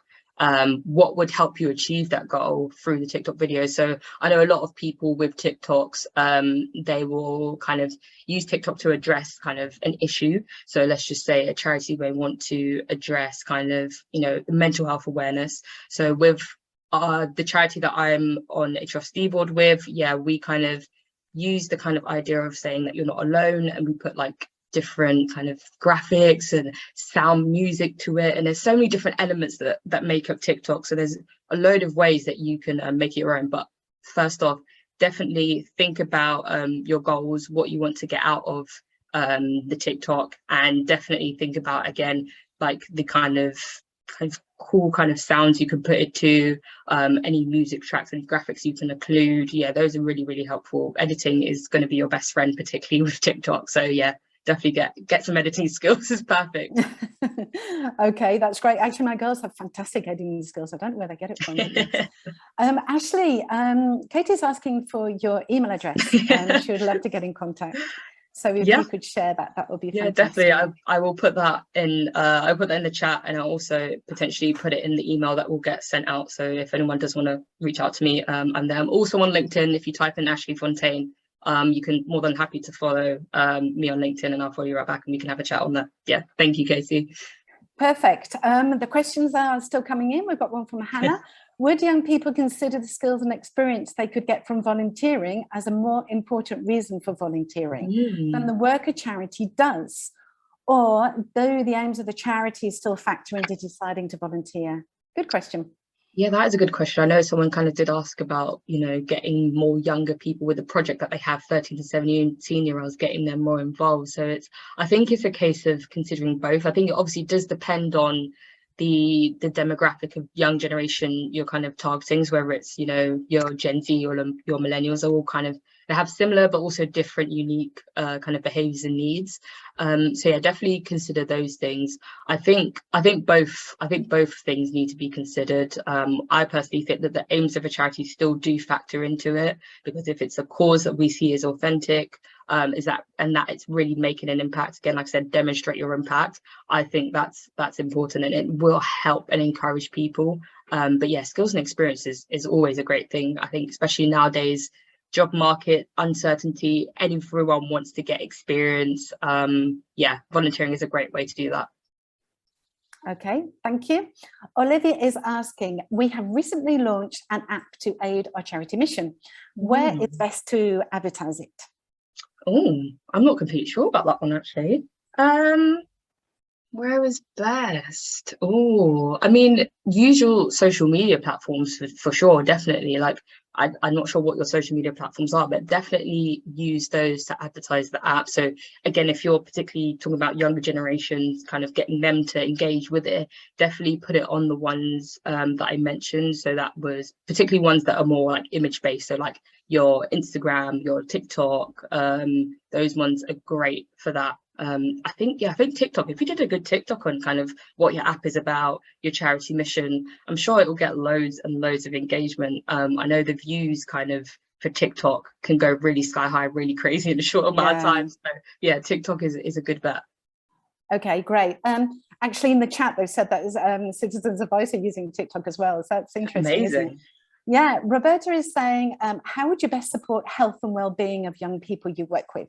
what would help you achieve that goal through the TikTok videos. So I know a lot of people with TikToks, they will kind of use TikTok to address kind of an issue. So let's just say a charity may want to address kind of, mental health awareness. So with the charity that I'm on a trustee board with, yeah, we kind of use the kind of idea of saying that you're not alone, and we put like different kind of graphics and sound music to it, and there's so many different elements that make up TikTok. So there's a load of ways that you can make it your own. But first off, definitely think about your goals, what you want to get out of the TikTok, and definitely think about, again, like the kind of cool kind of sounds you can put it to, any music tracks and graphics you can include. Yeah, those are really, really helpful. Editing is going to be your best friend, particularly with TikTok. So yeah, definitely get some editing skills. Is perfect. Okay, that's great. Actually, my girls have fantastic editing skills. I don't know where they get it from. Yes. Ashley, Katie's asking for your email address. She would love to get in contact. So if you could share that would be fantastic. Definitely. I will put that in. I'll put that in the chat, and I'll also potentially put it in the email that will get sent out. So if anyone does want to reach out to me, I'm there. I'm also on LinkedIn. If you type in Ashley Fontaine, you can more than happy to follow me on LinkedIn, and I'll follow you right back, and we can have a chat on that. Yeah, thank you, Casey. Perfect. The questions are still coming in. We've got one from Hannah. Would young people consider the skills and experience they could get from volunteering as a more important reason for volunteering than the work a charity does? Or do the aims of the charity still factor into deciding to volunteer? Good question. Yeah, that is a good question. I know someone kind of did ask about, getting more younger people with a project that they have, 13 to 17-year-olds, getting them more involved. So I think it's a case of considering both. I think it obviously does depend on the demographic of young generation you're kind of targeting. So whether it's, your Gen Z or your millennials, are all kind of, they have similar but also different, unique kind of behaviors and needs. So yeah, definitely consider those things. I think both things need to be considered. I personally think that the aims of a charity still do factor into it, because if it's a cause that we see as authentic, that it's really making an impact, again, like I said, demonstrate your impact, I think that's important, and it will help and encourage people. But yeah, skills and experience is always a great thing. I think especially nowadays, job market uncertainty, everyone wants to get experience. Yeah, volunteering is a great way to do that. Okay, thank you. Olivia is asking, we have recently launched an app to aid our charity mission. Where is best to advertise it? Oh, I'm not completely sure about that one, actually. Where is best? Oh, I mean, usual social media platforms for sure, definitely. Like, I'm not sure what your social media platforms are, but definitely use those to advertise the app. So again, if you're particularly talking about younger generations, kind of getting them to engage with it, definitely put it on the ones that I mentioned. So that was particularly ones that are more like image based. So like your Instagram, your TikTok, those ones are great for that. I think TikTok, if you did a good TikTok on kind of what your app is about, your charity mission, I'm sure it will get loads and loads of engagement. I know the views kind of for TikTok can go really sky high, really crazy in a short amount of time. So yeah, TikTok is a good bet. Okay, great. Actually, in the chat, they've said that Citizens Advice are using TikTok as well. So that's interesting, Amazing. isn't it? Yeah, Roberta is saying, how would you best support health and well-being of young people you work with?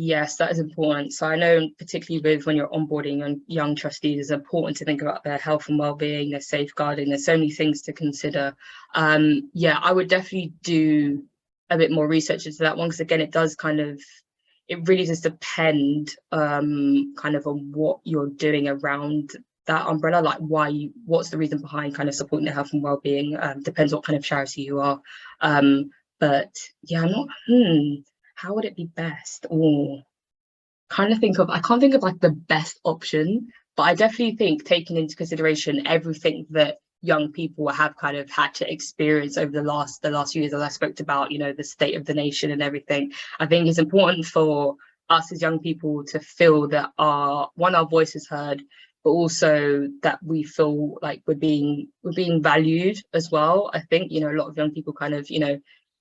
Yes, that is important. So I know particularly with when you're onboarding young trustees, it's important to think about their health and well-being, their safeguarding. There's so many things to consider. Yeah, I would definitely do a bit more research into that one, because again, it really does depend kind of on what you're doing around that umbrella, like what's the reason behind kind of supporting their health and well-being. Depends what kind of charity you are. But yeah, how would it be best? Or I can't think of like the best option, but I definitely think taking into consideration everything that young people have kind of had to experience over the last few years, as I spoke about, the state of the nation and everything. I think it's important for us as young people to feel that our voice is heard, but also that we feel like we're being valued as well. I think, a lot of young people kind of,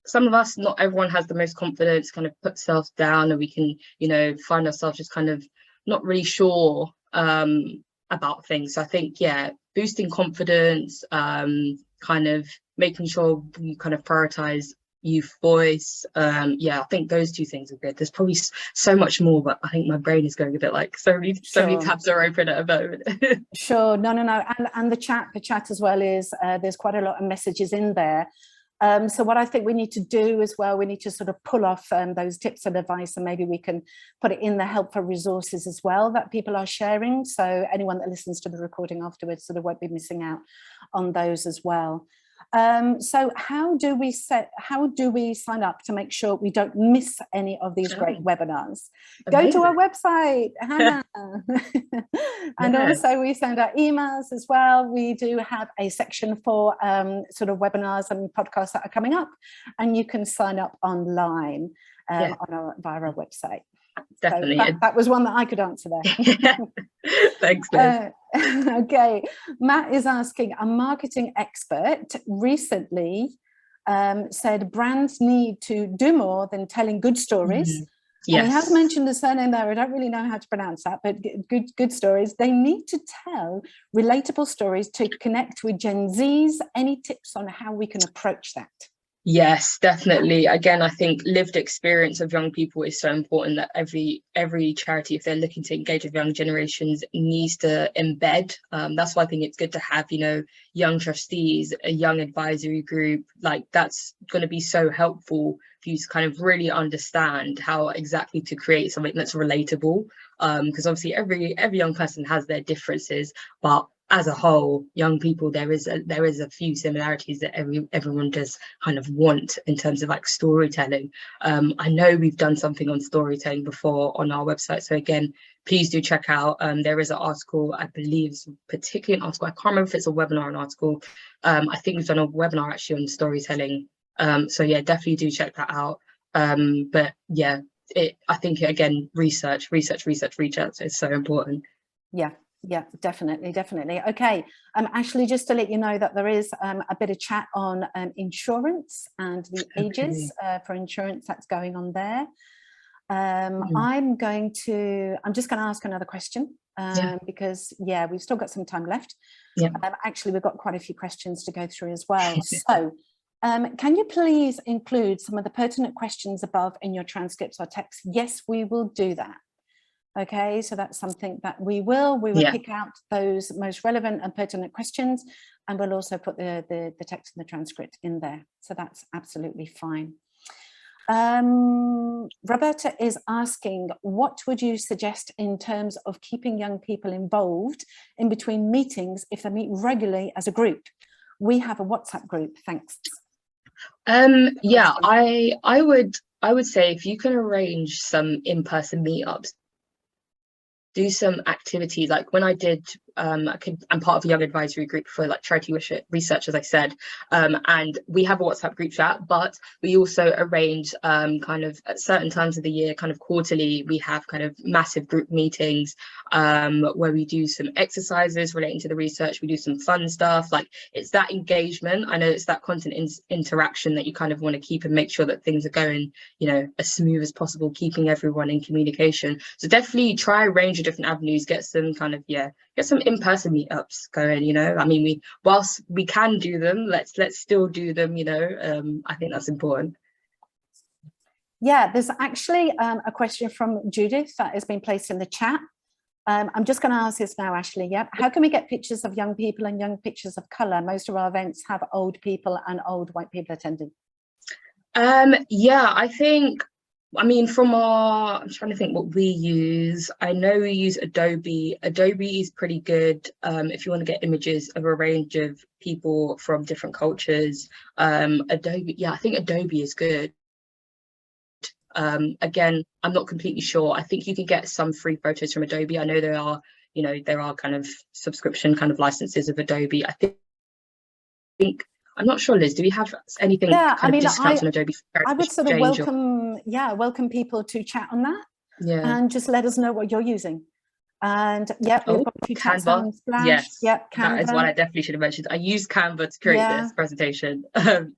some of us, not everyone has the most confidence, kind of put themselves down, and we can, find ourselves just kind of not really sure about things. So I think, yeah, boosting confidence, kind of making sure we kind of prioritize youth voice. Yeah, I think those two things are good. There's probably so much more, but I think my brain is going a bit like so many tabs are open at a moment. Sure, no, and the chat as well is there's quite a lot of messages in there. So what I think we need to do as well, we need to sort of pull off those tips and advice, and maybe we can put it in the helpful resources as well that people are sharing. So anyone that listens to the recording afterwards sort of won't be missing out on those as well. So how do we sign up to make sure we don't miss any of these great webinars? Amazing. Go to our website, Hannah. And also we send out emails as well. We do have a section for sort of webinars and podcasts that are coming up, and you can sign up online via our website. Definitely. So that was one that I could answer there. Thanks, Liz. Okay, Matt is asking, a marketing expert recently said brands need to do more than telling good stories. Yes. And he has mentioned the surname there. I don't really know how to pronounce that, but good stories. They need to tell relatable stories to connect with Gen Zs. Any tips on how we can approach that? Yes, definitely. Again, I think lived experience of young people is so important, that every charity, if they're looking to engage with young generations, needs to embed. That's why I think it's good to have, young trustees, a young advisory group. Like, that's going to be so helpful for you to kind of really understand how exactly to create something that's relatable. Because obviously every young person has their differences, but as a whole, young people, there is a few similarities that everyone does kind of want in terms of like storytelling. I know we've done something on storytelling before on our website, so again, please do check out. There is an article, I believe, particularly an article, I can't remember if it's a webinar or an article. I think we've done a webinar actually on storytelling. So yeah, definitely do check that out. But yeah, I think again, research is so important. Yeah, definitely. Okay, Ashley, just to let you know that there is a bit of chat on insurance and the ages for insurance that's going on there. I'm just going to ask another question because we've still got some time left. Actually, we've got quite a few questions to go through as well. So can you please include some of the pertinent questions above in your transcripts or text? Yes, we will do that. Okay, so that's something that we will pick out those most relevant and pertinent questions, and we'll also put the text and the transcript in there. So that's absolutely fine. Roberta is asking, what would you suggest in terms of keeping young people involved in between meetings if they meet regularly as a group? We have a WhatsApp group, thanks. Yeah, Question. I would say if you can arrange some in-person meetups, do some activities like when I did I'm part of a young advisory group for like charity research, as I said, and we have a WhatsApp group chat, but we also arrange kind of at certain times of the year, kind of quarterly, we have kind of massive group meetings where we do some exercises relating to the research. We do some fun stuff. Like, it's that engagement. I know it's that content interaction that you kind of want to keep and make sure that things are going, as smooth as possible, keeping everyone in communication. So definitely try a range of different avenues, get some kind of, get some in-person meetups going. I mean, whilst we can do them, let's still do them. I think that's important. Yeah, there's actually a question from Judith that has been placed in the chat. I'm just going to ask this now, Ashley. Yeah, how can we get pictures of young people and young pictures of colour? Most of our events have old people and old white people attending. Yeah, I mean, I'm trying to think what we use. I know we use Adobe. Adobe is pretty good if you want to get images of a range of people from different cultures. Adobe, yeah, I think Adobe is good. Again, I'm not completely sure. I think you can get some free photos from Adobe. I know there are kind of subscription kind of licenses of Adobe. I think I'm not sure, Liz, do we have anything kind of discounts on Adobe? I would sort of welcome people to chat on that. Yeah. And just let us know what you're using. And yeah, we've got Canva. Yes, Canva. That is what I definitely should have mentioned. I used Canva to create this presentation.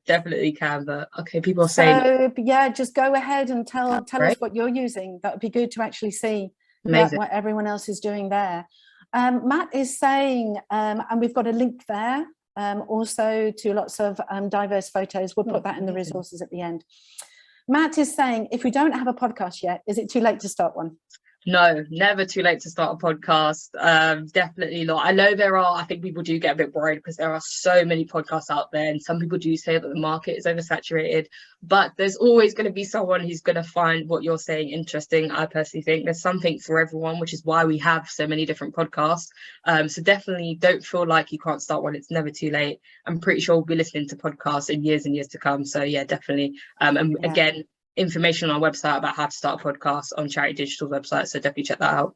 Definitely Canva. Okay, people are saying. Yeah, just go ahead and tell us what you're using. That would be good to actually see what everyone else is doing there. Matt is saying, and we've got a link there also to lots of diverse photos. We'll put that in the resources at the end. Matt is saying, if we don't have a podcast yet, is it too late to start one? No, never too late to start a podcast. Definitely not. I know I think people do get a bit worried because there are so many podcasts out there, and some people do say that the market is oversaturated, but there's always going to be someone who's going to find what you're saying interesting. I personally think there's something for everyone, which is why we have so many different podcasts. So definitely don't feel like you can't start one. It's never too late. I'm pretty sure we'll be listening to podcasts in years and years to come. So yeah, definitely. Again, information on our website about how to start a podcast on Charity Digital's website, so definitely check that out.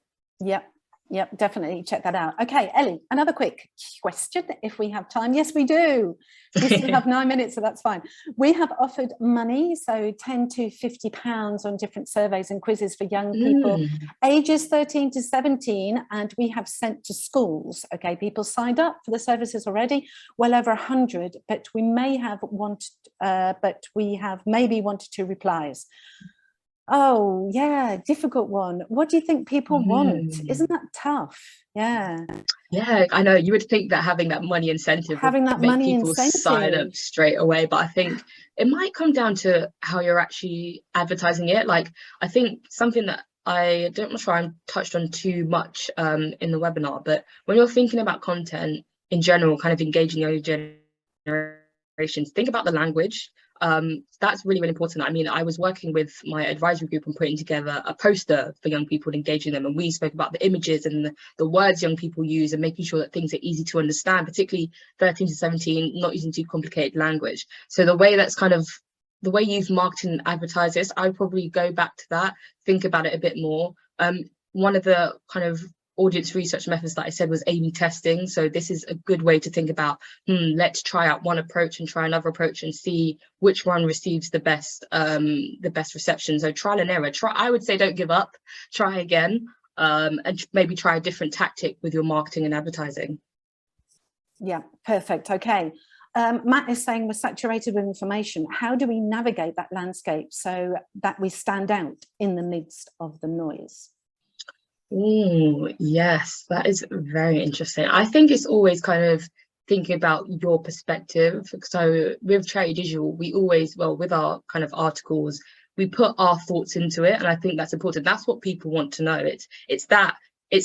Yep, definitely check that out. Okay, Ellie, another quick question if we have time. Yes, we do. We still have 9 minutes, so that's fine. We have offered money, so £10 to £50 on different surveys and quizzes for young people ages 13 to 17, and we have sent to schools. Okay, people signed up for the services already, well over 100, but we have maybe 1 to 2 replies. Oh yeah, difficult one. What do you think people want? Isn't that tough? Yeah, I know. You would think that having that money incentive would make people sign up straight away, but I think it might come down to how you're actually advertising it. Like, I think something that I'm not sure I touched on too much in the webinar, but when you're thinking about content in general, kind of engaging your generations, think about the language. That's really, really important. I mean, I was working with my advisory group and putting together a poster for young people, engaging them, and we spoke about the images and the words young people use and making sure that things are easy to understand, particularly 13 to 17, not using too complicated language. So the way you've marketed and advertised this, I'd probably go back to that, think about it a bit more. One of the kind of audience research methods that I said was A/B testing. So this is a good way to think about, let's try out one approach and try another approach and see which one receives the best reception. So trial and error. I would say don't give up, try again, and maybe try a different tactic with your marketing and advertising. Yeah, perfect. Okay. Matt is saying we're saturated with information. How do we navigate that landscape so that we stand out in the midst of the noise? Oh, yes, that is very interesting. I think it's always kind of thinking about your perspective. So with Charity Digital, we always, with our kind of articles, we put our thoughts into it, and I think that's important. That's what people want to know. It's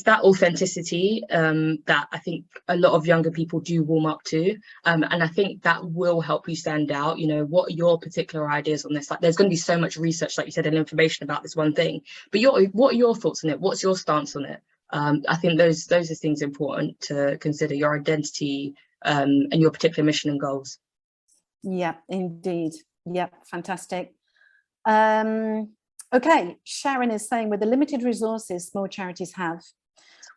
that authenticity that I think a lot of younger people do warm up to, and I think that will help you stand out. What are your particular ideas on this? Like, there's going to be so much research, like you said, and information about this one thing, but what are your thoughts on it? What's your stance on it? I think those are things important to consider: your identity and your particular mission and goals. Yeah, indeed. Yeah, fantastic. Okay, Sharon is saying, with the limited resources small charities have,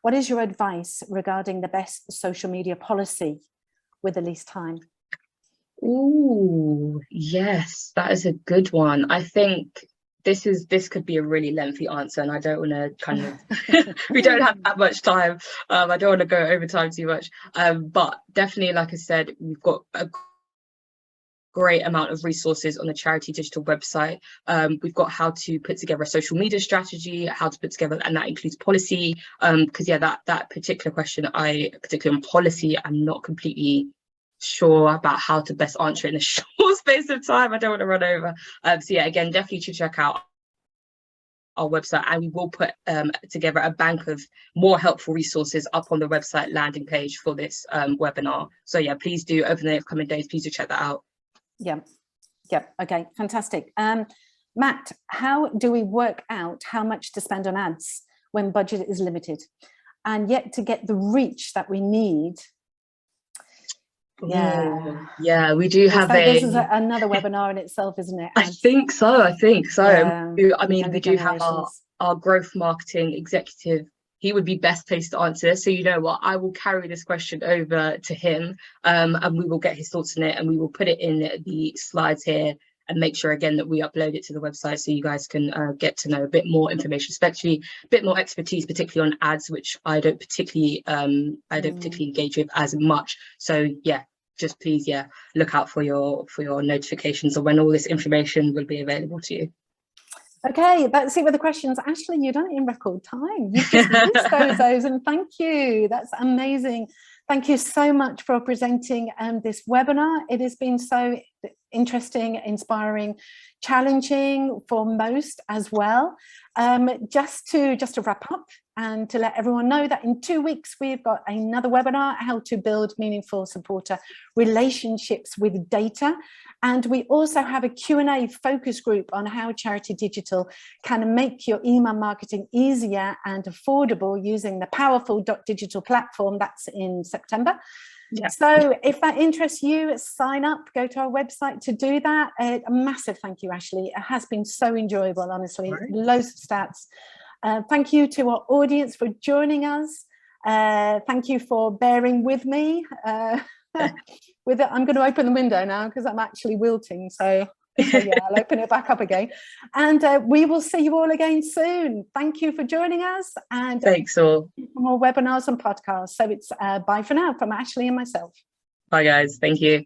what is your advice regarding the best social media policy with the least time? Ooh, yes, that is a good one. I think this could be a really lengthy answer, and I don't want to kind of we don't have that much time. I don't want to go over time too much. But definitely, like I said, we've got a great amount of resources on the charity digital website. We've got how to put together a social media strategy, how to put together, and that includes policy. Because yeah, that particular question, particularly on policy, I'm not completely sure about how to best answer it in a short space of time. I don't want to run over. So yeah, again, definitely to check out our website, and we will put together a bank of more helpful resources up on the website landing page for this webinar. So yeah, please do, over the next coming days, please do check that out. Yeah. Okay, fantastic. Matt, how do we work out how much to spend on ads when budget is limited, and yet to get the reach that we need? Yeah, we do have this is another webinar in itself, isn't it? Ads. I think so. Yeah, I mean, we do have our growth marketing executive. He would be best placed to answer this. So you know what, I will carry this question over to him, and we will get his thoughts on it, and we will put it in the slides here, and make sure again that we upload it to the website so you guys can get to know a bit more information, especially a bit more expertise, particularly on ads, which I don't particularly engage with as much. So yeah, just please, yeah, look out for your notifications of when all this information will be available to you. Okay, that's it with the questions. Ashley, you've done it in record time. You've just missed those, and thank you. That's amazing. Thank you so much for presenting this webinar. It has been so interesting, inspiring, challenging for most as well. Just to wrap up and to let everyone know that in 2 weeks we've got another webinar, how to build meaningful supporter relationships with data. And we also have a Q&A focus group on how Charity Digital can make your email marketing easier and affordable using the powerful .digital platform. That's in September. Yeah. So if that interests you, sign up, go to our website to do that. A massive thank you, Ashley. It has been so enjoyable, honestly. Right. Loads of stats. Thank you to our audience for joining us. Thank you for bearing with me. With it, I'm going to open the window now because I'm actually wilting. So yeah, I'll open it back up again. And we will see you all again soon. Thank you for joining us. And thanks all. For more webinars and podcasts. So it's bye for now from Ashley and myself. Bye guys. Thank you.